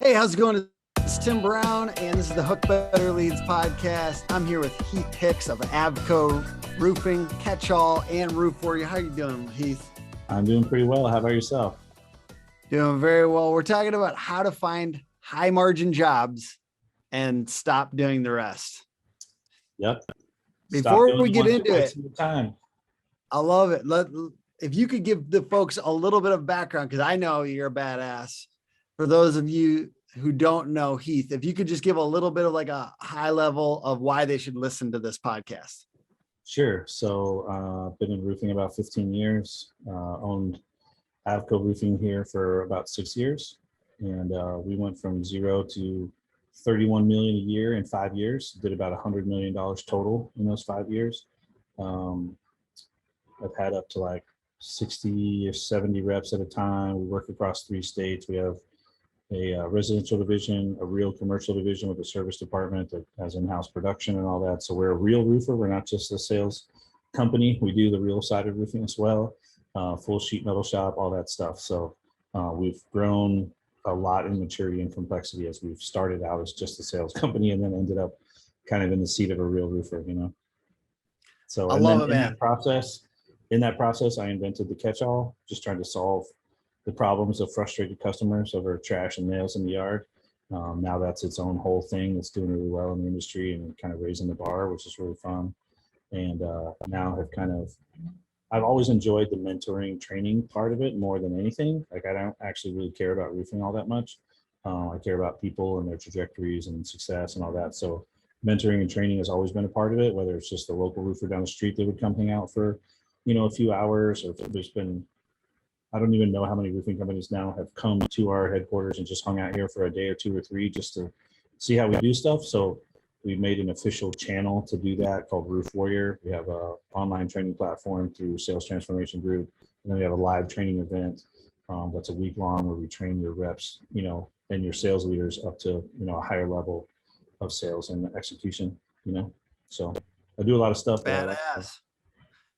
Hey, how's it going? It's Tim Brown, and this is the Hook Better Leads podcast. I'm here with Heath Hicks of AVCO Roofing, Catch-All, and Roof Warrior. How you doing, Heath? I'm doing pretty well. How about yourself? Doing very well. We're talking about how to find high-margin jobs and stop doing the rest. Yep. Before we get into it, time. I love it. If you could give the folks a little bit of background, because I know you're a badass. For those of you who don't know Heath, if you could just give a little bit of like a high level of why they should listen to this podcast. Sure. So been in roofing about 15 years, owned AVCO Roofing here for about 6 years. And we went from 0 to 31 million a year in 5 years, did about $100 million total in those 5 years. I've had up to like 60 or 70 reps at a time. We work across 3 states. We have a residential division, a real commercial division with a service department that has in-house production and all that. So we're a real roofer. We're not just a sales company. We do the real side of roofing as well, full sheet metal shop, all that stuff. So we've grown a lot in maturity and complexity as we've started out as just a sales company and then ended up kind of in the seat of a real roofer, you know? So I love it, in man. that process, I invented the catch-all, just trying to solve the problems of frustrated customers over trash and nails in the yard. Now that's its own whole thing. It's doing really well in the industry and kind of raising the bar, which is really fun. And now I've always enjoyed the mentoring training part of it more than anything. Like I don't actually really care about roofing all that much. I care about people and their trajectories and success and all that. So mentoring and training has always been a part of it, whether it's just the local roofer down the street that would come hang out for, a few hours, or if there's been, I don't even know how many roofing companies now have come to our headquarters and just hung out here for a day or 2 or 3 just to see how we do stuff. So we've made an official channel to do that called Roof Warrior. We have a online training platform through Sales Transformation Group. And then we have a live training event that's a week long where we train your reps, and your sales leaders up to, a higher level of sales and execution, So I do a lot of stuff. Badass.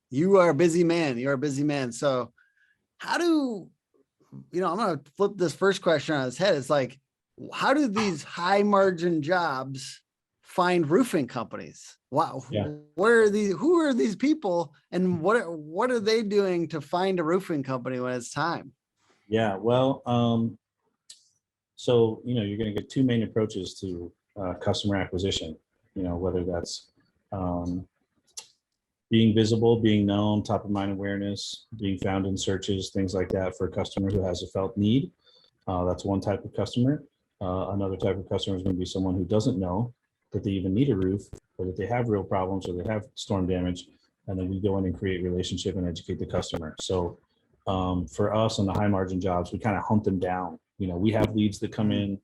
You are a busy man. You're a busy man. So how do, I'm going to flip this first question on its head. It's like, how do these high margin jobs find roofing companies? Wow. Yeah. Who are these people and what are they doing to find a roofing company when it's time? Yeah, well, so, you're going to get 2 main approaches to customer acquisition, whether that's being visible, being known, top of mind awareness, being found in searches, things like that for a customer who has a felt need. That's one type of customer. Another type of customer is going to be someone who doesn't know that they even need a roof or that they have real problems or they have storm damage. And then we go in and create relationship and educate the customer. So for us on the high margin jobs, we kind of hunt them down. We have leads that come in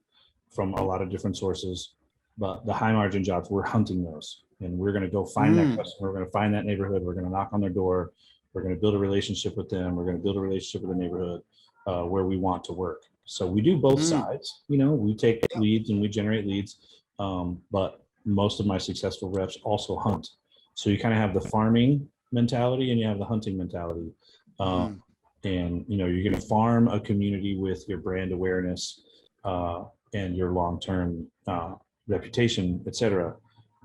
from a lot of different sources, but the high margin jobs, we're hunting those. And we're going to go find that customer. We're going to find that neighborhood. We're going to knock on their door. We're going to build a relationship with them. We're going to build a relationship with the neighborhood where we want to work. So we do both sides. We take leads and we generate leads. But most of my successful reps also hunt. So you kind of have the farming mentality and you have the hunting mentality. And, you're going to farm a community with your brand awareness and your long-term reputation, et cetera.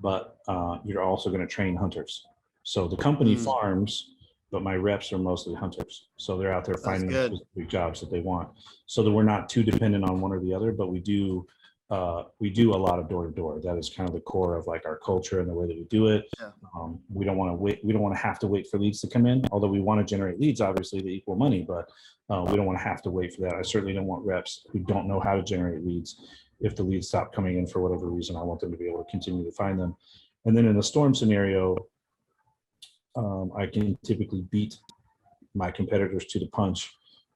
But you're also going to train hunters. So the company farms, but my reps are mostly hunters. So they're out there finding the specific jobs that they want. So that we're not too dependent on one or the other, but we do a lot of door to door. That is kind of the core of like our culture and the way that we do it. Yeah. We don't want to wait. We don't want to have to wait for leads to come in, although we want to generate leads, obviously, that equal money, but we don't want to have to wait for that. I certainly don't want reps who don't know how to generate leads. If the leads stop coming in for whatever reason, I want them to be able to continue to find them. And then in a storm scenario, I can typically beat my competitors to the punch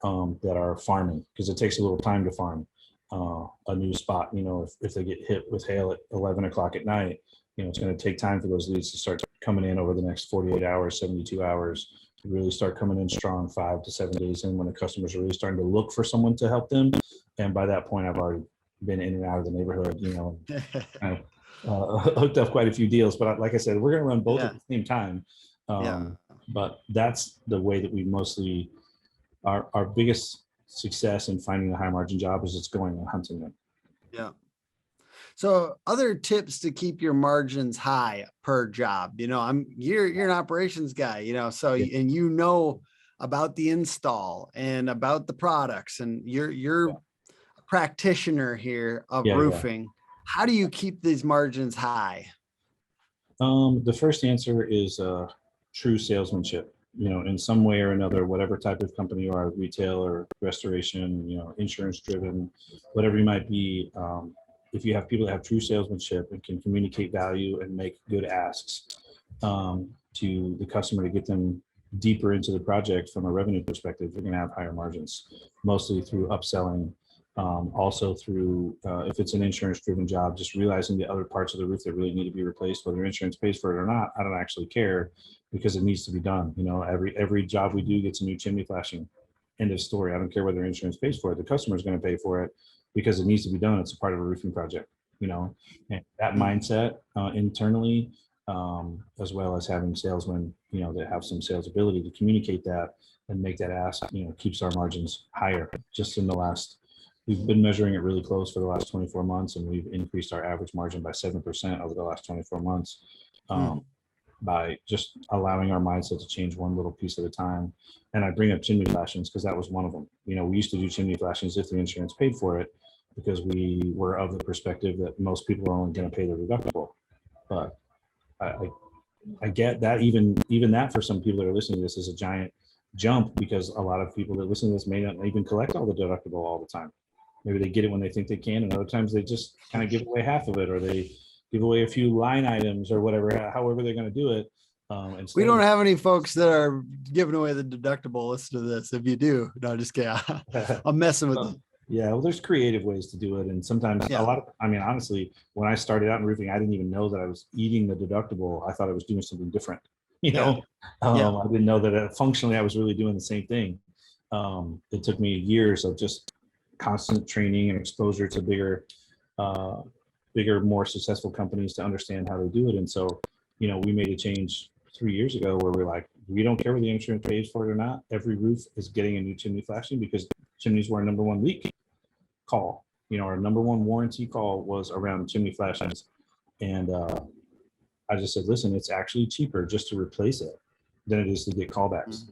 that are farming, because it takes a little time to farm a new spot. If they get hit with hail at 11 o'clock at night, it's going to take time for those leads to start coming in over the next 48 hours, 72 hours, to really start coming in strong 5 to 7 days in when the customers are really starting to look for someone to help them. And by that point, I've already been in and out of the neighborhood, kind of hooked up quite a few deals. But like I said, we're going to run both at the same time. But that's the way that we mostly, our biggest success in finding a high margin job is it's going and hunting them. Yeah. So other tips to keep your margins high per job, you're an operations guy, so, Yeah. and about the install and about the products, and you're a practitioner here of Yeah, yeah. roofing. How do you keep these margins high? The first answer is true salesmanship. In some way or another, whatever type of company you are, retail or restoration, insurance driven, whatever you might be. If you have people that have true salesmanship and can communicate value and make good asks to the customer to get them deeper into the project from a revenue perspective, you're going to have higher margins, mostly through upselling. Also through, if it's an insurance driven job, just realizing the other parts of the roof that really need to be replaced, whether insurance pays for it or not, I don't actually care because it needs to be done. Every job we do gets a new chimney flashing. End of story. I don't care whether insurance pays for it. The customer is going to pay for it because it needs to be done. It's a part of a roofing project, and that mindset internally, as well as having salesmen, that have some sales ability to communicate that and make that ask, keeps our margins higher. Just in the last, we've been measuring it really close for the last 24 months, and we've increased our average margin by 7% over the last 24 months by just allowing our mindset to change one little piece at a time. And I bring up chimney flashings because that was one of them. We used to do chimney flashings if the insurance paid for it, because we were of the perspective that most people are only going to pay their deductible. But I get that even that for some people that are listening to this is a giant jump, because a lot of people that listen to this may not even collect all the deductible all the time. Maybe they get it when they think they can, and other times they just kind of give away half of it, or they give away a few line items or whatever, however they're going to do it. We don't have any folks that are giving away the deductible. Listen to this. If you do, no, just kidding. I'm messing with you. Yeah, well, there's creative ways to do it. And sometimes honestly, when I started out in roofing, I didn't even know that I was eating the deductible. I thought I was doing something different. I didn't know that functionally I was really doing the same thing. It took me years of just constant training and exposure to bigger, more successful companies to understand how they do it. And so, we made a change 3 years ago where we're like, we don't care whether the insurance pays for it or not. Every roof is getting a new chimney flashing, because chimneys were our number one leak call. Our number one warranty call was around chimney flashings. And I just said, listen, it's actually cheaper just to replace it than it is to get callbacks.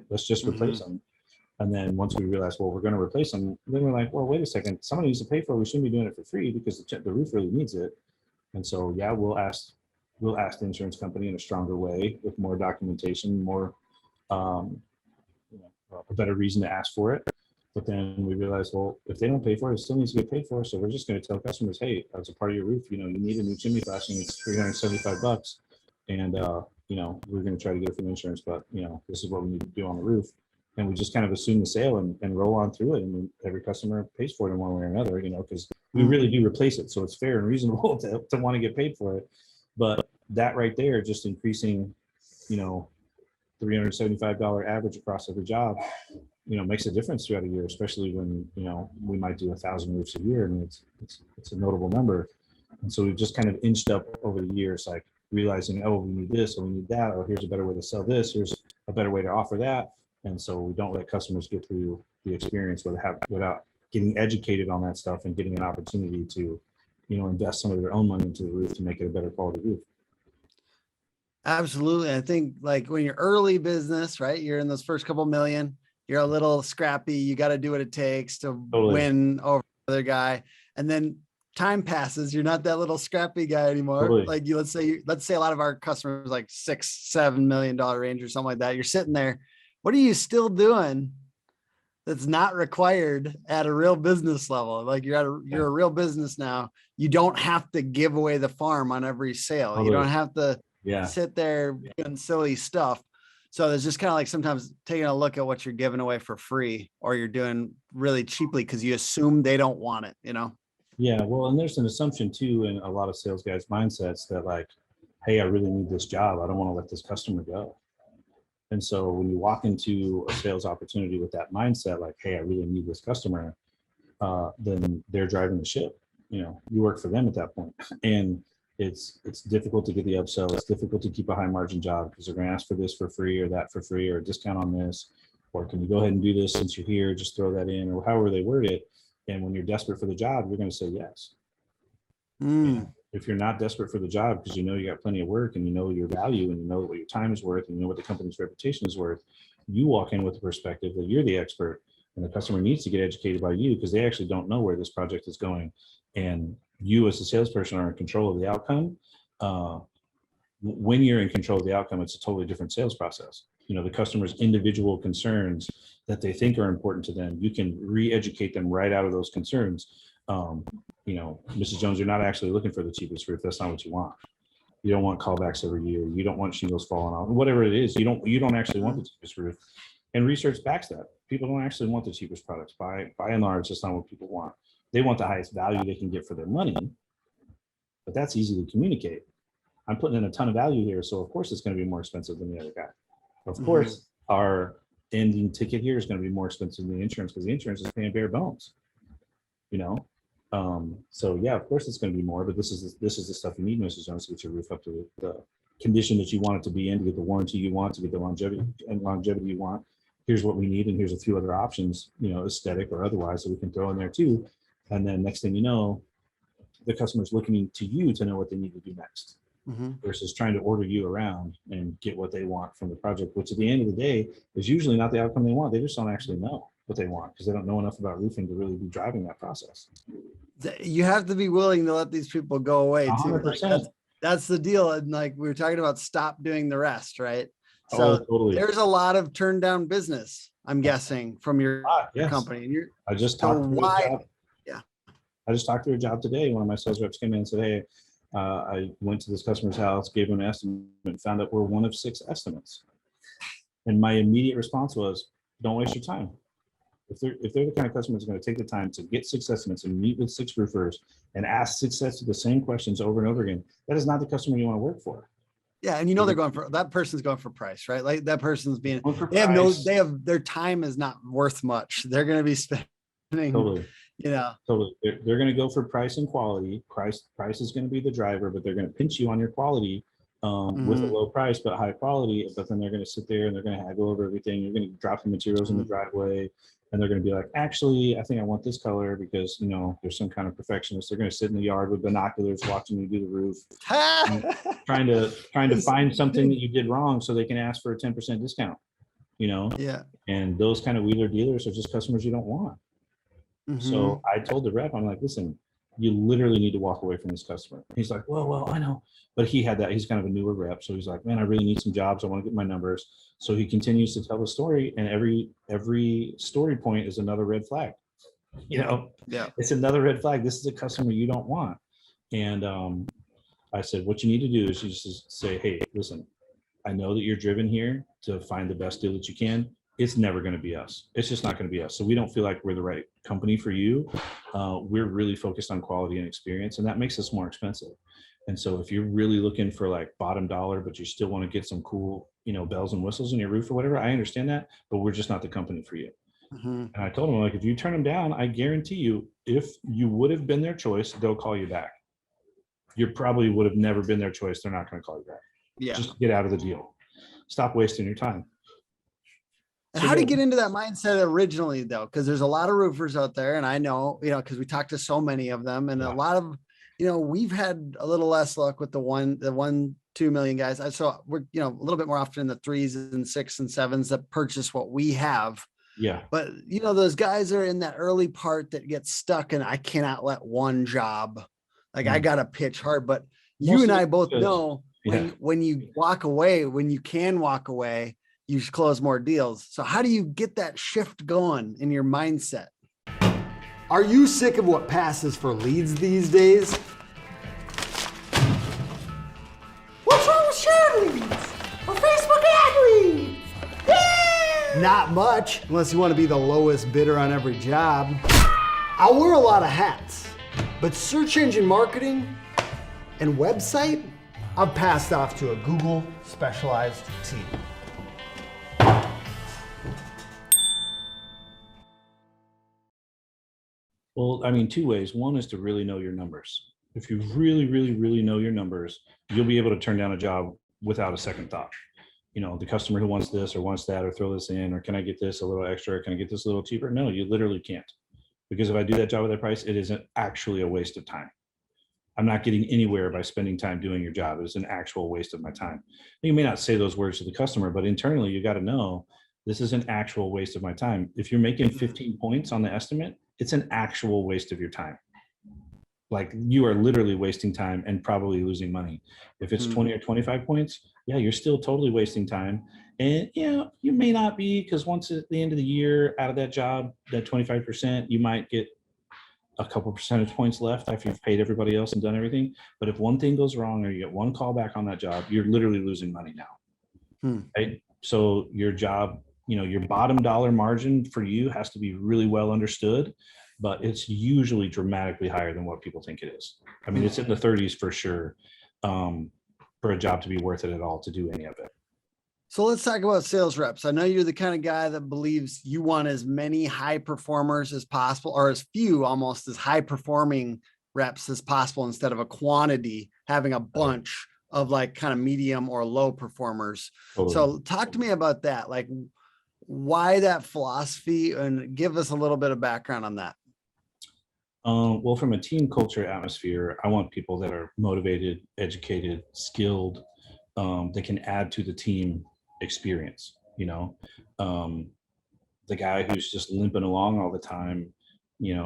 Let's just replace them. And then once we realized, well, we're going to replace them, then we're like, well, wait a second, somebody needs to pay for it. We shouldn't be doing it for free because the roof really needs it. And so, yeah, we'll ask the insurance company in a stronger way with more documentation, more, a better reason to ask for it. But then we realized, well, if they don't pay for it, it still needs to get paid for. So we're just going to tell customers, hey, as a part of your roof, you need a new chimney flashing. It's $375. And, we're going to try to get it from insurance, but, this is what we need to do on the roof. And we just kind of assume the sale and roll on through it. And every customer pays for it in one way or another, because we really do replace it. So it's fair and reasonable to want to get paid for it. But that right there, just increasing, $375 average across every job, makes a difference throughout a year, especially when, we might do 1,000 roofs a year. and it's a notable number. And so we've just kind of inched up over the years, like realizing, oh, we need this, or we need that, or here's a better way to sell this, here's a better way to offer that. And so we don't let customers get through the experience without getting educated on that stuff and getting an opportunity to, invest some of their own money into the roof to make it a better quality roof. Absolutely. I think like when you're early business, right? You're in those first couple million, you're a little scrappy. You got to do what it takes to win over the other guy. And then time passes. You're not that little scrappy guy anymore. Totally. Like let's say a lot of our customers, like $6-7 million range or something like that. You're sitting there. What are you still doing that's not required at a real business level? Like you're a real business now. You don't have to give away the farm on every sale. Totally. You don't have to sit there doing silly stuff. So there's just kind of like sometimes taking a look at what you're giving away for free, or you're doing really cheaply because you assume they don't want it, Yeah, well, and there's an assumption too in a lot of sales guys' mindsets that like, hey, I really need this job. I don't want to let this customer go. And so when you walk into a sales opportunity with that mindset, like, hey, I really need this customer, then they're driving the ship. You work for them at that point. And it's difficult to get the upsell. It's difficult to keep a high margin job because they're going to ask for this for free or that for free or a discount on this. Or can you go ahead and do this since you're here, just throw that in, or however they word it. And when you're desperate for the job, you're going to say yes. Mm. If you're not desperate for the job because you know you got plenty of work and you know your value and you know what your time is worth and you know what the company's reputation is worth, you walk in with the perspective that you're the expert and the customer needs to get educated by you because they actually don't know where this project is going. And you as a salesperson are in control of the outcome. When you're in control of the outcome, it's a totally different sales process. You know, the customer's individual concerns that they think are important to them, you can re-educate them right out of those concerns. You know, Mrs. Jones, you're not actually looking for the cheapest roof. That's not what you want. You don't want callbacks every year. You don't want shingles falling off. Whatever it is, you don't actually want the cheapest roof. And research backs that. People don't actually want the cheapest products. By and large, that's not what people want. They want the highest value they can get for their money, but that's easy to communicate. I'm putting in a ton of value here, so of course it's going to be more expensive than the other guy. Of course, our ending ticket here is going to be more expensive than the insurance because the insurance is paying bare bones. You know, so yeah, of course it's going to be more, but this is the stuff you need, Mrs. Jones, to get your roof up to the condition that you want it to be in, to get the warranty you want, to get the longevity you want. Here's what we need, and here's a few other options, you know, aesthetic or otherwise, that we can throw in there too. And then next thing you know, the customer's looking to you to know what they need to do next. Versus trying to order you around and get what they want from the project, which at the end of the day is usually not the outcome they want. They just don't actually know what they want because they don't know enough about roofing to really be driving that process. You have to be willing to let these people go away too. 100%. Like that's the deal. And like we were talking about, stop doing the rest, right? So Oh, totally. There's a lot of turned down business, I'm guessing, from your Yes. company. And I just talked to a job. Yeah. I just talked to a job today. One of my sales reps came in and said, hey, I went to this customer's house, gave him an estimate, and found out we're one of 6 estimates. And my immediate response was, don't waste your time. If they're the kind of customer that's going to take the time to get 6 estimates and meet with 6 roofers and ask 6 sets of the same questions over and over again, that is not the customer you want to work for. Yeah, and you know they're going for, that person's going for price, right? Like that person's being, their time is not worth much. They're going to be spending, totally. You know, totally. They're going to go for price and quality. Price is going to be the driver, but they're going to pinch you on your quality with a low price but high quality. But then they're going to sit there and they're going to haggle over everything. You're going to drop the materials in the driveway, and they're going to be like, actually, I think I want this color because, you know, there's some kind of perfectionist. They're going to sit in the yard with binoculars watching you do the roof, trying to find something that you did wrong so they can ask for a 10% discount. You know, yeah. And those kind of wheeler dealers are just customers you don't want. So I told the rep, I'm like, listen, you literally need to walk away from this customer. He's like, well, I know. But he had that, he's kind of a newer rep. So he's like, man, I really need some jobs. I want to get my numbers. So he continues to tell the story, and every story point is another red flag. You know, yeah, it's another red flag. This is a customer you don't want. And I said, what you need to do is you just say, hey, listen, I know that you're driven here to find the best deal that you can. It's never going to be us. It's just not going to be us. So we don't feel like we're the right company for you. We're really focused on quality and experience, and that makes us more expensive. And so if you're really looking for like bottom dollar, but you still want to get some cool, you know, bells and whistles in your roof or whatever, I understand that, but we're just not the company for you. And I told him, like, if you turn them down, I guarantee you, if you would have been their choice, they'll call you back. You probably would have never been their choice. They're not going to call you back. Yeah. Just get out of the deal. Stop wasting your time. And how do you get into that mindset originally, though? Because there's a lot of roofers out there, and I know, you know, because we talked to so many of them, and a lot of, you know, we've had a little less luck with the 1-2 million guys. So we're, you know, a little bit more often in the 3s and 6s and 7s that purchase what we have. Yeah. But, you know, those guys are in that early part that gets stuck, and I cannot let one job, like I got to pitch hard. But you and I both know when you walk away, when you can walk away, you should close more deals. So how do you get that shift going in your mindset? Are you sick of what passes for leads these days? What's wrong with share leads or Facebook ad leads? Yeah! Not much, unless you want to be the lowest bidder on every job. I wear a lot of hats, but search engine marketing and website, I've passed off to a Google specialized team. Well, I mean, 2 ways. One is to really know your numbers. If you really, really, really know your numbers, you'll be able to turn down a job without a second thought. You know, the customer who wants this or wants that, or throw this in, or can I get this a little extra? Or can I get this a little cheaper? No, you literally can't. Because if I do that job at that price, it isn't actually a waste of time. I'm not getting anywhere by spending time doing your job. It's an actual waste of my time. You may not say those words to the customer, but internally you got to know this is an actual waste of my time. If you're making 15 points on the estimate, it's an actual waste of your time. Like you are literally wasting time and probably losing money. If it's 20 or 25 points, yeah, you're still totally wasting time. And you may not be, because once at the end of the year out of that job, that 25%, you might get a couple percentage points left after you've paid everybody else and done everything. But if one thing goes wrong or you get one call back on that job, you're literally losing money now. Right? So your job, your bottom dollar margin for you has to be really well understood, but it's usually dramatically higher than what people think it is. I mean, it's in the 30s for sure, for a job to be worth it at all to do any of it. So let's talk about sales reps. I know you're the kind of guy that believes you want as many high performers as possible, or as few almost as high performing reps as possible, instead of a quantity, having a bunch of like kind of medium or low performers. Totally. So talk to me about that. Like why that philosophy, and give us a little bit of background on that. Well, from a team culture atmosphere, I want people that are motivated, educated, skilled, that can add to the team experience. The guy who's just limping along all the time,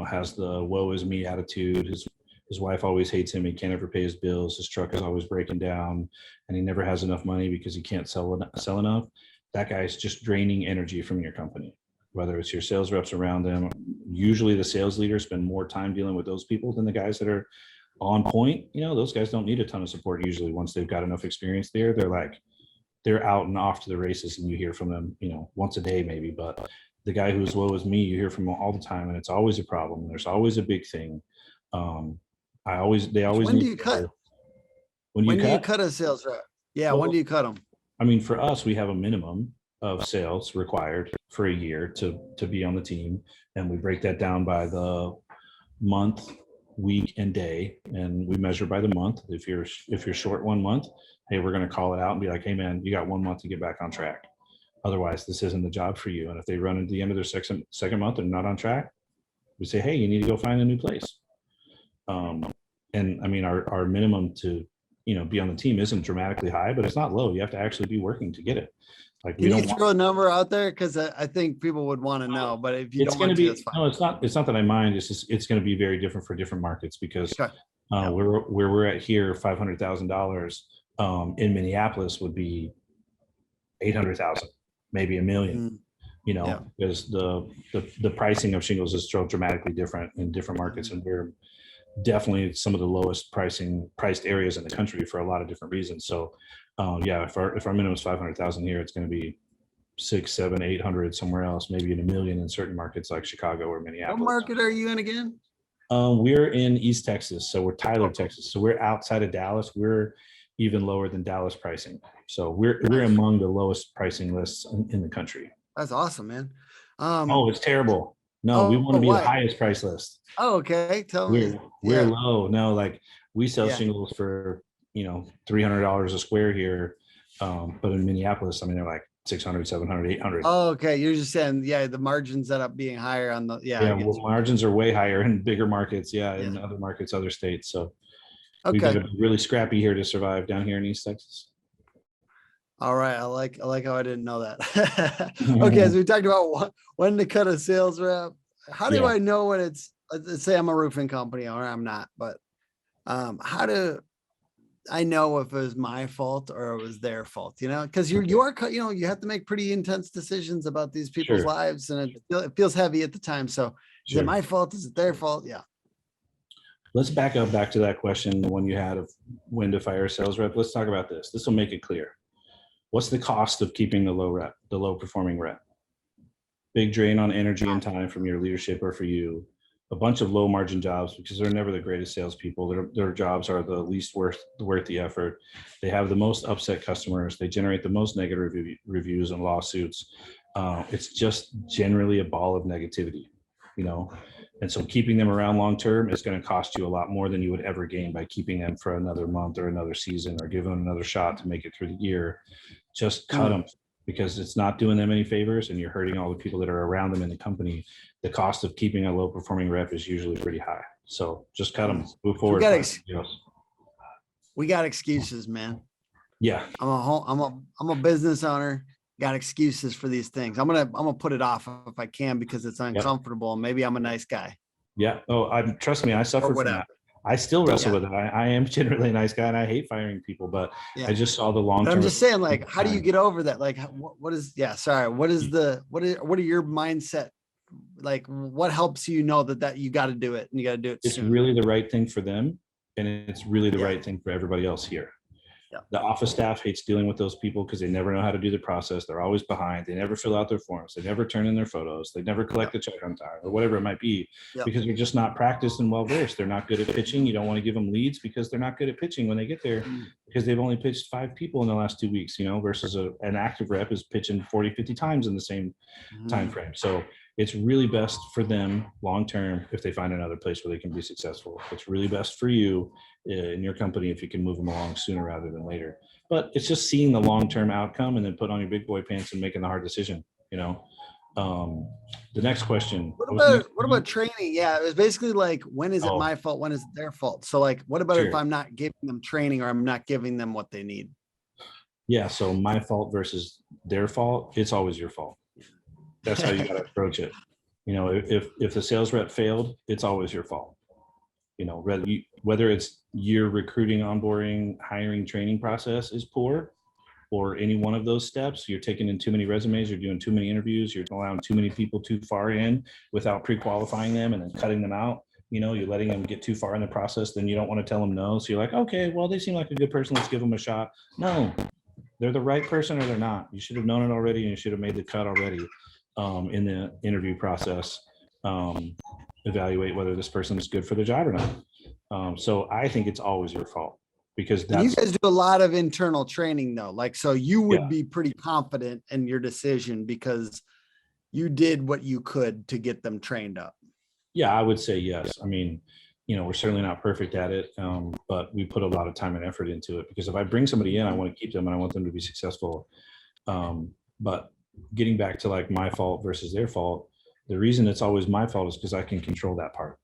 has the woe is me attitude. His wife always hates him. He can't ever pay his bills. His truck is always breaking down, and he never has enough money because he can't sell enough. That guy's just draining energy from your company. Whether it's your sales reps around them, usually the sales leaders spend more time dealing with those people than the guys that are on point. Those guys don't need a ton of support. Usually once they've got enough experience there, they're out and off to the races, and you hear from them, once a day maybe. But the guy who's low as me, you hear from him all the time, and it's always a problem. There's always a big thing. They always When do you cut? When do you cut a sales rep? Yeah. Well, when do you cut them? I mean, for us, we have a minimum of sales required for a year to be on the team. And we break that down by the month, week, and day. And we measure by the month. If you're short 1 month, hey, we're going to call it out and be like, hey man, you got 1 month to get back on track. Otherwise, this isn't the job for you. And if they run at the end of their second month and not on track, we say, hey, you need to go find a new place. And I mean, our minimum to, be on the team isn't dramatically high, but it's not low. You have to actually be working to get it. Like, can you throw a number out there? Because I think people would want to know, but if you don't want to, that's fine. No, it's not that I mind. It's just, it's going to be very different for different markets, because where we're at here, $500,000 in Minneapolis would be 800,000, maybe $1 million. Because the pricing of shingles is so dramatically different in different markets, and we're definitely some of the lowest priced areas in the country for a lot of different reasons. So if our minimum is 500,000 here, it's going to be 600, 700, 800 somewhere else, maybe in $1 million in certain markets like Chicago or Minneapolis. What market are you in again? We're in East Texas, so we're Tyler, Texas. So we're outside of Dallas. We're even lower than Dallas pricing. So we're among the lowest pricing lists in the country. That's awesome, man. It's terrible. No, we want to be the highest price list. Oh, okay. Tell me. We're low. No, like we sell shingles for, $300 a square here. But in Minneapolis, I mean, they're like 600, 700, 800. Oh, okay. You're just saying, the margins end up being higher on the, well, margins are way higher in bigger markets. In other markets, other states. So we've got to be really scrappy here to survive down here in East Texas. All right. I like how I didn't know that. Okay. So we talked about when to cut a sales rep. How do I know when it's, let's say I'm a roofing company, or I'm not, but how do I know if it was my fault or it was their fault, because you have to make pretty intense decisions about these people's lives, and it feels heavy at the time. So is it my fault? Is it their fault? Yeah. Let's back to that question, the one you had of when to fire a sales rep. Let's talk about this. This will make it clear. What's the cost of keeping the low performing rep? Big drain on energy and time from your leadership or for you. A bunch of low margin jobs, because they're never the greatest salespeople. Their jobs are the least worth the effort. They have the most upset customers. They generate the most negative reviews and lawsuits. It's just generally a ball of negativity, And so keeping them around long term is going to cost you a lot more than you would ever gain by keeping them for another month or another season, or give them another shot to make it through the year. Just cut them. because it's not doing them any favors and you're hurting all the people that are around them in the company. The cost of keeping a low performing rep is usually pretty high. So just cut them, move forward. We got excuses, man. Yeah. I'm a business owner. Got excuses for these things. I'm gonna put it off if I can because it's uncomfortable. Yep. Maybe I'm a nice guy. Yeah. Oh, trust me, I suffer from that. I still wrestle with it. I am generally a nice guy and I hate firing people, but I just saw the long term. I'm just saying, like, how do you get over that? Like, what is what are your mindset? Like, what helps you know that you got to do it and you got to do it It's soon? really the right thing for them. And it's really the right thing for everybody else here. Yeah. The office staff hates dealing with those people because they never know how to do the process. They're always behind. They never fill out their forms. They never turn in their photos. They never collect the check on time or whatever it might be because they're just not practiced and well-versed. They're not good at pitching. You don't want to give them leads because they're not good at pitching when they get there because they've only pitched 5 people in the last 2 weeks, versus an active rep is pitching 40, 50 times in the same time frame. So it's really best for them long-term if they find another place where they can be successful. It's really best for you in your company if you can move them along sooner rather than later. But it's just seeing the long-term outcome and then put on your big boy pants and making the hard decision, The next question. What about training? Yeah, it was basically like, when is it my fault? When is it their fault? So like, what about if I'm not giving them training or I'm not giving them what they need? Yeah, so my fault versus their fault, it's always your fault. That's how you got to approach it. If the sales rep failed, it's always your fault. Whether it's your recruiting, onboarding, hiring, training process is poor, or any one of those steps, you're taking in too many resumes, you're doing too many interviews, you're allowing too many people too far in without pre-qualifying them and then cutting them out. You're letting them get too far in the process, then you don't want to tell them no. So you're like, okay, well, they seem like a good person. Let's give them a shot. No, they're the right person or they're not. You should have known it already and you should have made the cut already. In the interview process, evaluate whether this person is good for the job or not. So I think it's always your fault because you guys do a lot of internal training though. Like, so you would be pretty confident in your decision because you did what you could to get them trained up. Yeah, I would say yes. I mean, we're certainly not perfect at it, but we put a lot of time and effort into it because if I bring somebody in, I want to keep them and I want them to be successful. But getting back to like my fault versus their fault, the reason it's always my fault is because I can control that part.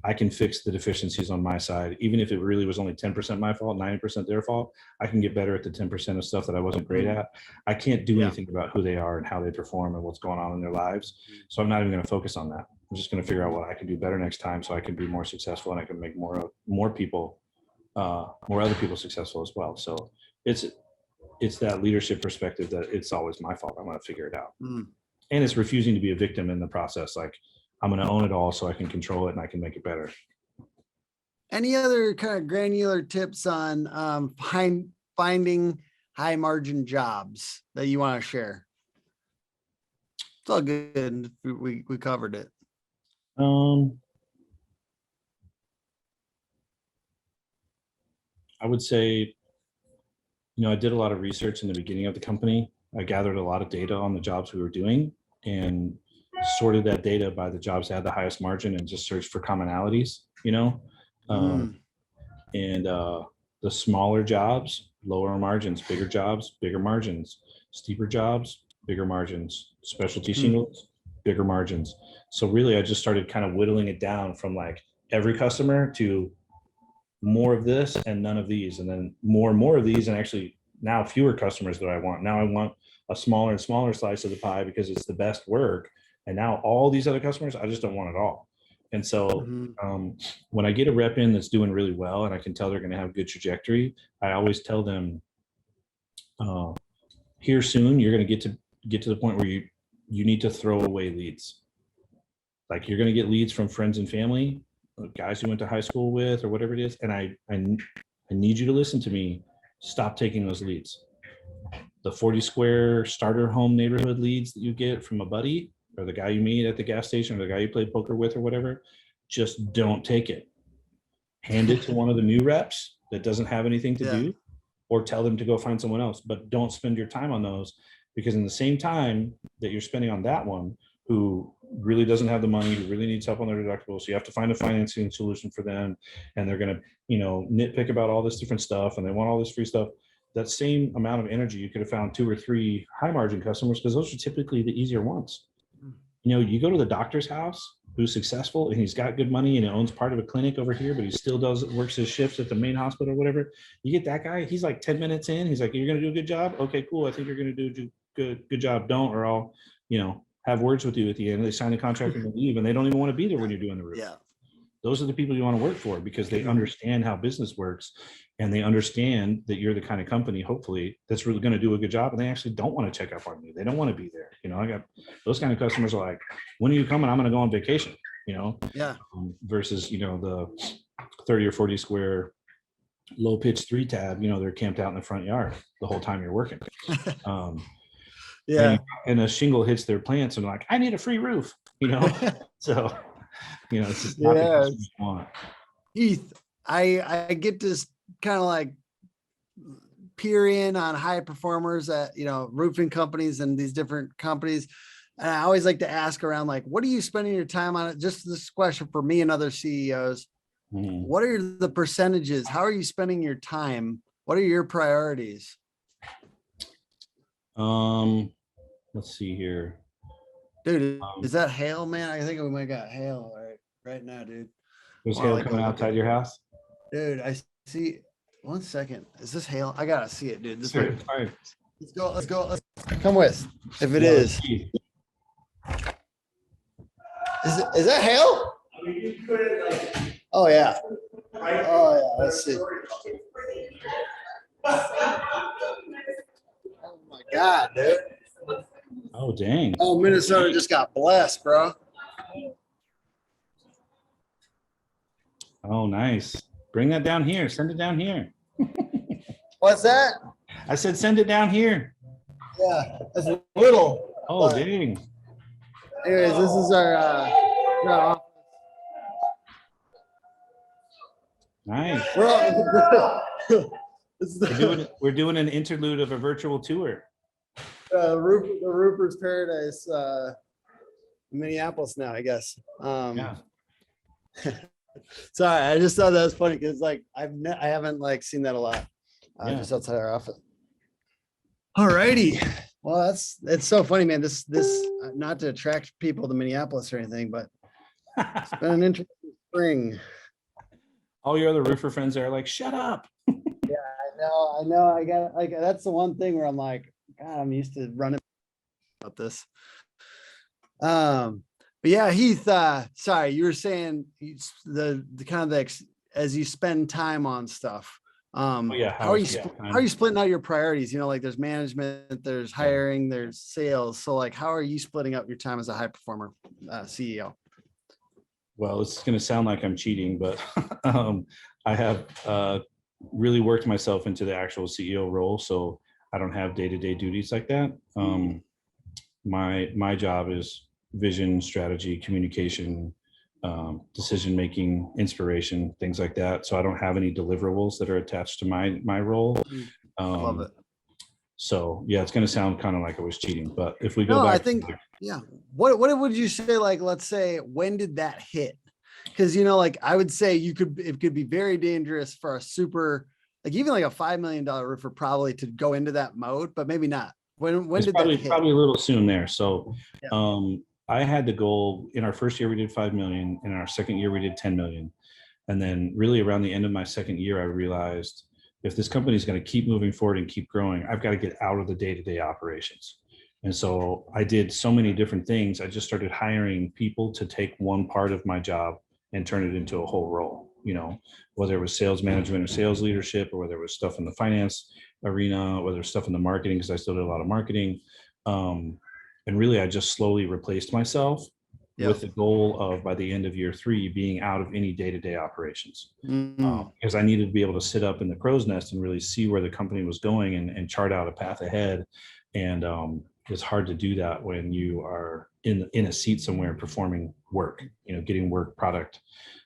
I can fix the deficiencies on my side. Even if it really was only 10% my fault, 90% their fault, I can get better at the 10% of stuff that I wasn't great at. I can't do anything about who they are and how they perform and what's going on in their lives. So I'm not even going to focus on that. I'm just going to figure out what I can do better next time so I can be more successful and I can make more other people successful as well. So it's that leadership perspective that it's always my fault. I'm going to figure it out. And it's refusing to be a victim in the process. Like, I'm going to own it all so I can control it and I can make it better. Any other kind of granular tips on finding high margin jobs that you want to share? It's all good. We covered it. I would say, I did a lot of research in the beginning of the company. I gathered a lot of data on the jobs we were doing and sorted that data by the jobs that had the highest margin and just searched for commonalities, and the smaller jobs, lower margins, bigger jobs, bigger margins, steeper jobs, bigger margins, specialty shingles, bigger margins. So really, I just started kind of whittling it down from like every customer to more of this and none of these, and then more and more of these, and actually now fewer customers that I want. Now I want a smaller and smaller slice of the pie because it's the best work. And now all these other customers, I just don't want it all. And so when I get a rep in that's doing really well and I can tell they're going to have good trajectory, I always tell them, here soon, you're going to get to the point where you need to throw away leads. Like, you're going to get leads from friends and family, guys you went to high school with or whatever it is. And I need you to listen to me. Stop taking those leads. The 40 square starter home neighborhood leads that you get from a buddy or the guy you meet at the gas station or the guy you play poker with or whatever, just don't take it. Hand it to one of the new reps that doesn't have anything to do, or tell them to go find someone else, but don't spend your time on those, because in the same time that you're spending on that one who really doesn't have the money, who really needs help on their deductible, so you have to find a financing solution for them, and they're going to, nitpick about all this different stuff and they want all this free stuff. that same amount of energy, you could have found 2 or 3 high margin customers, because those are typically the easier ones. You know, you go to the doctor's house who's successful and he's got good money and he owns part of a clinic over here, but he still works his shifts at the main hospital or whatever. You get that guy, he's like 10 minutes in, he's like, you're going to do a good job. Okay, cool. I think you're going to do good job. Don't, or I'll, you know, have words with you at the end. They sign a contract and they leave, and they don't even want to be there when you're doing the roof. Yeah. Those are the people you want to work for, because they understand how business works, and they understand that you're the kind of company, hopefully, that's really going to do a good job, and they actually don't want to check up on you. They don't want to be there. You know, I got those kind of customers are like, when are you coming? I'm going to go on vacation, you know? Yeah. Versus, you know, the 30 or 40 square low pitch 3 tab, you know, they're camped out in the front yard the whole time you're working. Yeah. And a shingle hits their plants and like, I need a free roof, you know? So, you know, it's just not the customers you want. Heath, I get to kind of like peer in on high performers at, you know, roofing companies and these different companies. And I always like to ask around, like, what are you spending your time on? It? Just this question for me and other CEOs. What are the percentages? How are you spending your time? What are your priorities? Let's see here. Dude, is that hail, man? I think we might got hail right now, dude. There's hail coming outside your house? Dude, I see. 1 second. Is this hail? I gotta see it, dude. This Sure, way. Let's go. Let's come with. If it is. Is that hail? Oh yeah. Oh yeah. Let's see. Oh my God, dude. Oh dang. Oh, Minnesota just got blessed, bro. Oh, nice. Bring that down here. Send it down here. What's that? I said send it down here. Yeah, it's little. Oh, dang. Anyways, this is our office. Nice. We're doing an interlude of a virtual tour. The Roofer's Paradise, Minneapolis now, I guess. Yeah. Sorry, I just thought that was funny because like I haven't like seen that a lot. Yeah. Just outside our office. All righty. Well, it's so funny, man. This not to attract people to Minneapolis or anything, but it's been an interesting spring. All your other roofer friends are like, shut up. Yeah, I know. I got like that's the one thing where I'm like, God, I'm used to running about this. But yeah, Heath, sorry, you were saying the kind of the as you spend time on stuff. How are you splitting out your priorities? You know, like there's management, there's hiring, there's sales. So like, how are you splitting up your time as a high performer CEO? Well, it's going to sound like I'm cheating, but I have really worked myself into the actual CEO role. So I don't have day-to-day duties like that. My job is vision, strategy, communication, decision-making, inspiration, things like that. So I don't have any deliverables that are attached to my role. Love it. So yeah, it's going to sound kind of like I was cheating, but if we go back, I think, yeah. What would you say? Like, let's say, when did that hit? Because, you know, like I would say it could be very dangerous for a super, like even like a $5 million roofer probably to go into that mode, but maybe not. When did that hit? Probably a little soon there. So, I had the goal in our first year, we did 5 million. In our second year, we did 10 million. And then really around the end of my second year, I realized if this company is going to keep moving forward and keep growing, I've got to get out of the day-to-day operations. And so I did so many different things. I just started hiring people to take one part of my job and turn it into a whole role, you know, whether it was sales management or sales leadership, or whether it was stuff in the finance arena, whether it was stuff in the marketing, because I still did a lot of marketing. And really, I just slowly replaced myself with the goal of, by the end of year 3, being out of any day-to-day operations. Because I needed to be able to sit up in the crow's nest and really see where the company was going and chart out a path ahead. And it's hard to do that when you are in a seat somewhere performing work, you know, getting work product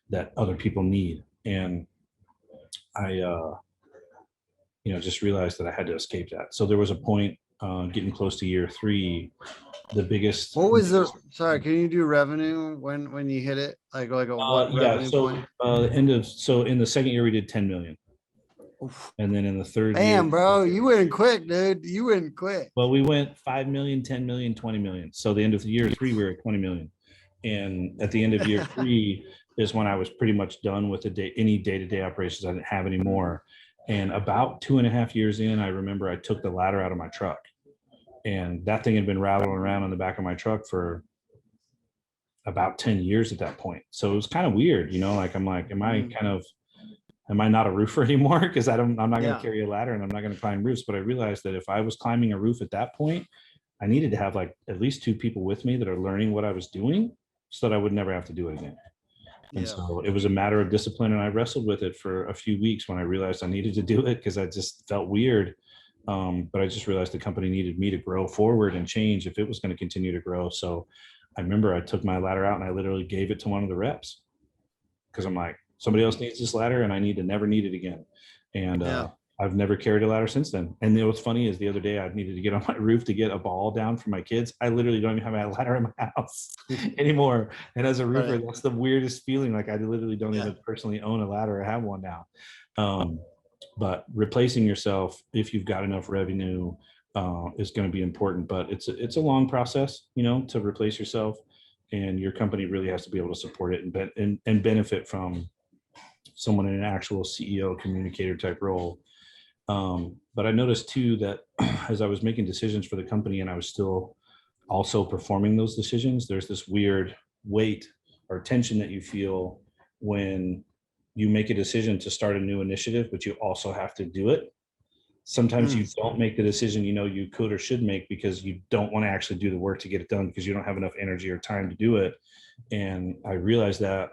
that other people need. And I, just realized that I had to escape that. So there was a point getting close to year 3, the biggest. What was sorry, can you do revenue when you hit it? Like what revenue point? In the second year we did 10 million. Oof. And then in the third year, Damn, bro, you went quick, dude. You went quick. well, we went 5 million, 10 million, 20 million. So the end of the year 3, we were at 20 million. And at the end of year 3 is when I was pretty much done with any day-to-day operations. I didn't have any more. And about 2.5 years in, I remember I took the ladder out of my truck, and that thing had been rattling around on the back of my truck for about 10 years at that point. So it was kind of weird, like, I'm like, am I not a roofer anymore? Because I'm not going to carry a ladder and I'm not going to climb roofs. But I realized that if I was climbing a roof at that point, I needed to have like at least 2 people with me that are learning what I was doing so that I would never have to do it again. And so it was a matter of discipline, and I wrestled with it for a few weeks when I realized I needed to do it because I just felt weird. But I just realized the company needed me to grow forward and change if it was going to continue to grow. So I remember I took my ladder out and I literally gave it to one of the reps because I'm like, somebody else needs this ladder and I need to never need it again. And I've never carried a ladder since then. And what's funny is the other day I needed to get on my roof to get a ball down for my kids. I literally don't even have a ladder in my house anymore. And as a roofer, that's the weirdest feeling. Like I literally don't even personally own a ladder or have one now. But replacing yourself, if you've got enough revenue, is going to be important. But it's a long process, to replace yourself. And your company really has to be able to support it and benefit from someone in an actual CEO communicator type role. But I noticed too that as I was making decisions for the company and I was still also performing those decisions, there's this weird weight or tension that you feel when you make a decision to start a new initiative, but you also have to do it. Sometimes you don't make the decision you could or should make because you don't want to actually do the work to get it done because you don't have enough energy or time to do it. And I realized that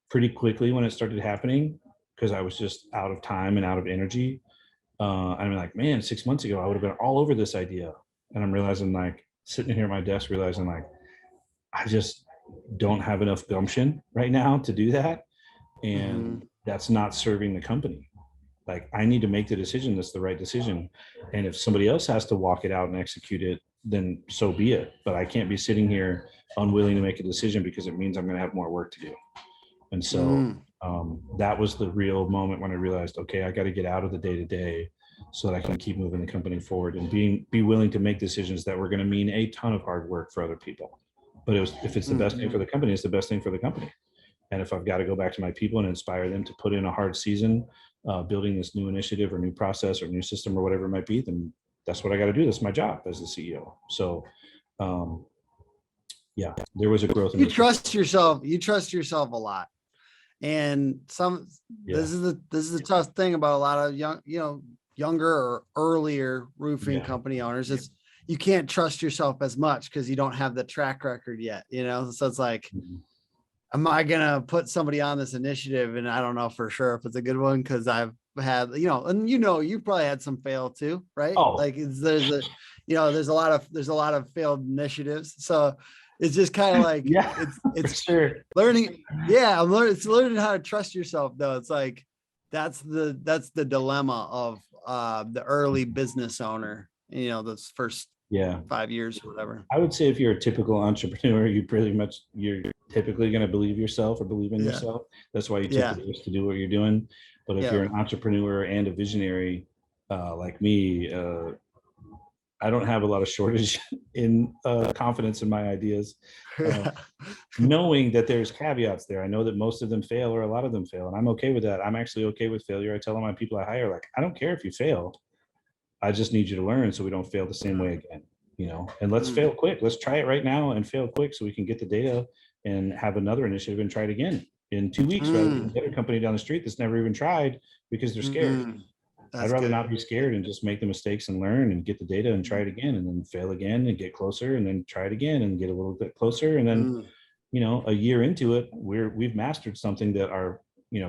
pretty quickly when it started happening because I was just out of time and out of energy. I'm like, man, 6 months ago, I would have been all over this idea. And I'm realizing, like, sitting here at my desk, realizing, like, I just don't have enough gumption right now to do that. And that's not serving the company. Like, I need to make the decision that's the right decision. And if somebody else has to walk it out and execute it, then so be it. But I can't be sitting here unwilling to make a decision because it means I'm going to have more work to do. And so that was the real moment when I realized, okay, I got to get out of the day-to-day so that I can keep moving the company forward and be willing to make decisions that were going to mean a ton of hard work for other people. But if it's the best thing for the company, it's the best thing for the company. And if I've got to go back to my people and inspire them to put in a hard season, building this new initiative or new process or new system or whatever it might be, then that's what I got to do. That's my job as the CEO. So, there was a growth. You trust yourself. You trust yourself a lot. And this is the tough thing about a lot of younger or earlier roofing company owners. It's you can't trust yourself as much because you don't have the track record yet, so it's like, am I gonna put somebody on this initiative and I don't know for sure if it's a good one because I've had and you probably had some fail too, right? There's a lot of failed initiatives, so it's just kind of like it's sure learning. It's learning how to trust yourself though. It's like that's the dilemma of the early business owner, those first 5 years or whatever. I would say if you're a typical entrepreneur, you're typically going to believe yourself or believe in yourself. That's why you took the risk to do what you're doing. But if you're an entrepreneur and a visionary like me, I don't have a lot of shortage in confidence in my ideas, knowing that there's caveats there. I know that most of them fail or a lot of them fail, and I'm okay with that. I'm actually okay with failure. I tell my people I hire, like, I don't care if you fail. I just need you to learn so we don't fail the same way again, and let's fail quick. Let's try it right now and fail quick so we can get the data and have another initiative and try it again in 2 weeks rather than the other company down the street that's never even tried because they're scared. I'd rather not be scared and just make the mistakes and learn and get the data and try it again and then fail again and get closer and then try it again and get a little bit closer. And then, a year into it, we've mastered something that our,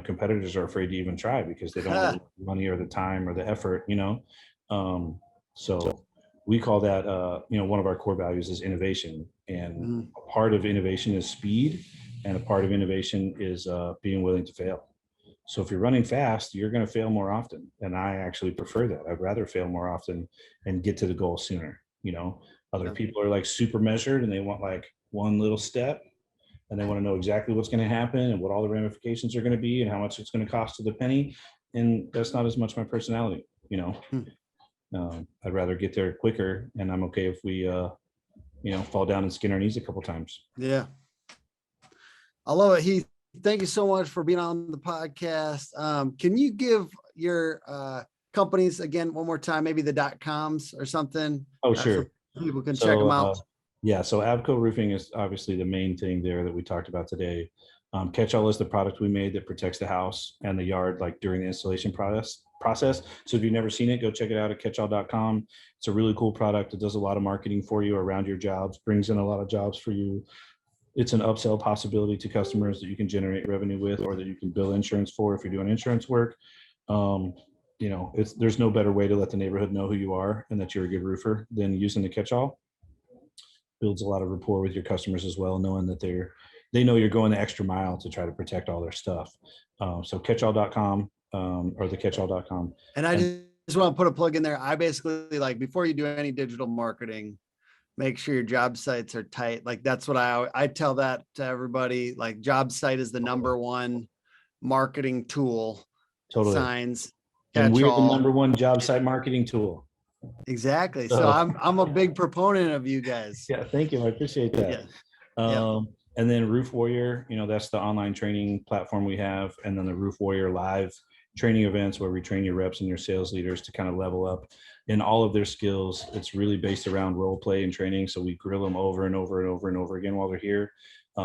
competitors are afraid to even try because they don't have the money or the time or the effort, So we call that, one of our core values is innovation. And a part of innovation is speed and a part of innovation is being willing to fail. So if you're running fast, you're going to fail more often. And I actually prefer that. I'd rather fail more often and get to the goal sooner. Other people are like super measured and they want like one little step and they want to know exactly what's going to happen and what all the ramifications are going to be and how much it's going to cost to the penny. and that's not as much my personality, you know. I'd rather get there quicker, and I'm okay if we, you know, fall down and skin our knees a couple times. Yeah. I love it, Heath. Thank you so much for being on the podcast. Can you give your companies again one more time, maybe the .coms or something? Oh, sure. So people can check them out. Yeah, so AVCO Roofing is obviously the main thing there that we talked about today. Catch-all is the product we made that protects the house and the yard, like during the installation process. So if you've never seen it, go check it out at catchall.com. It's a really cool product. It does a lot of marketing for you around your jobs, brings in a lot of jobs for you. It's an upsell possibility to customers that you can generate revenue with, or that you can bill insurance for if you're doing insurance work. You know, there's no better way to let the neighborhood know who you are and that you're a good roofer than using the catch-all. Builds a lot of rapport with your customers as well, knowing that they know you're going the extra mile to try to protect all their stuff. So catchall.com, or the catchall.com. And I just want to put a plug in there. I basically, like, before you do any digital marketing, make sure your job sites are tight. Like, that's what I tell that to everybody. Like, job site is the number one marketing tool. Totally. Signs. And we're the number one job site marketing tool. Exactly. So I'm a big proponent of you guys. Yeah, thank you. I appreciate that. Yeah. And then Roof Warrior, you know, that's the online training platform we have. And then the Roof Warrior live training events where we train your reps and your sales leaders to kind of level up in all of their skills. It's really based around role play and training. So we grill them over and over and over and over again while they're here.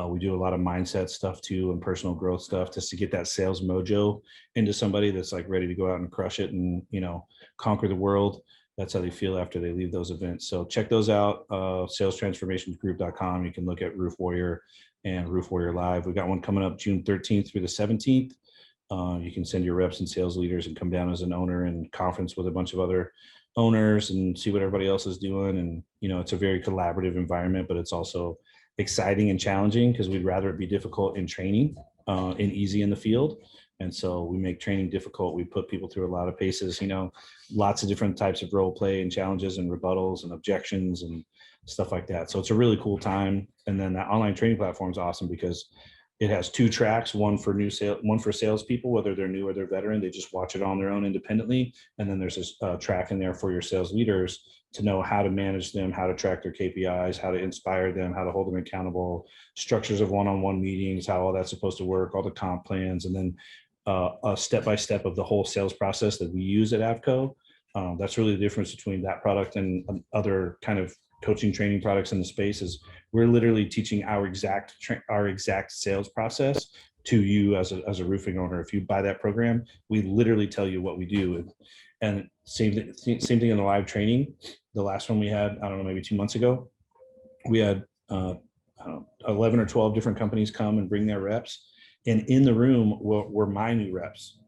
We do a lot of mindset stuff too, and personal growth stuff, just to get that sales mojo into somebody that's like ready to go out and crush it and, you know, conquer the world. That's how they feel after they leave those events. So check those out, salestransformationsgroup.com. You can look at Roof Warrior and Roof Warrior Live. We got one coming up June 13th through the 17th. You can send your reps and sales leaders and come down as an owner and conference with a bunch of other owners and see what everybody else is doing. And, you know, it's a very collaborative environment, but it's also exciting and challenging because we'd rather it be difficult in training and easy in the field. And so we make training difficult. We put people through a lot of paces, you know, lots of different types of role play and challenges and rebuttals and objections and stuff like that. So it's a really cool time. And then that online training platform is awesome because it has two tracks, one for salespeople, whether they're new or they're veteran. They just watch it on their own independently. And then there's this track in there for your sales leaders to know how to manage them, how to track their KPIs, how to inspire them, how to hold them accountable, structures of one-on-one meetings, how all that's supposed to work, all the comp plans, and then a step-by-step of the whole sales process that we use at AVCO. That's really the difference between that product and other kind of coaching training products in the space. Is we're literally teaching our exact sales process to you as a roofing owner. If you buy that program, we literally tell you what we do. And same thing in the live training. The last one we had, I don't know, maybe 2 months ago, we had 11 or 12 different companies come and bring their reps. And in the room were my new reps.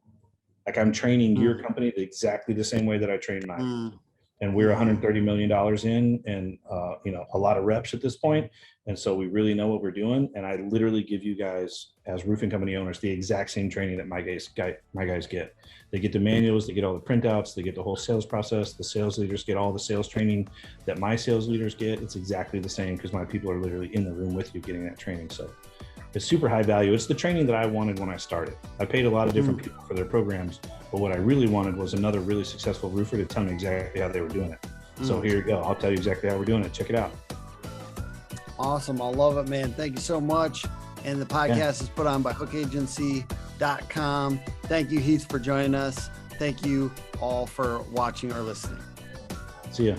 Like, I'm training your company exactly the same way that I trained mine. And we're $130 million in, and you know, a lot of reps at this point. And so we really know what we're doing. And I literally give you guys, as roofing company owners, the exact same training that my guys get. They get the manuals, they get all the printouts, they get the whole sales process. The sales leaders get all the sales training that my sales leaders get. It's exactly the same because my people are literally in the room with you getting that training. So it's super high value. It's the training that I wanted when I started. I paid a lot of different people for their programs, but what I really wanted was another really successful roofer to tell me exactly how they were doing it. So here you go. I'll tell you exactly how we're doing it. Check it out. Awesome. I love it, man. Thank you so much. And the podcast is put on by hookagency.com. Thank you, Heath, for joining us. Thank you all for watching or listening. See ya.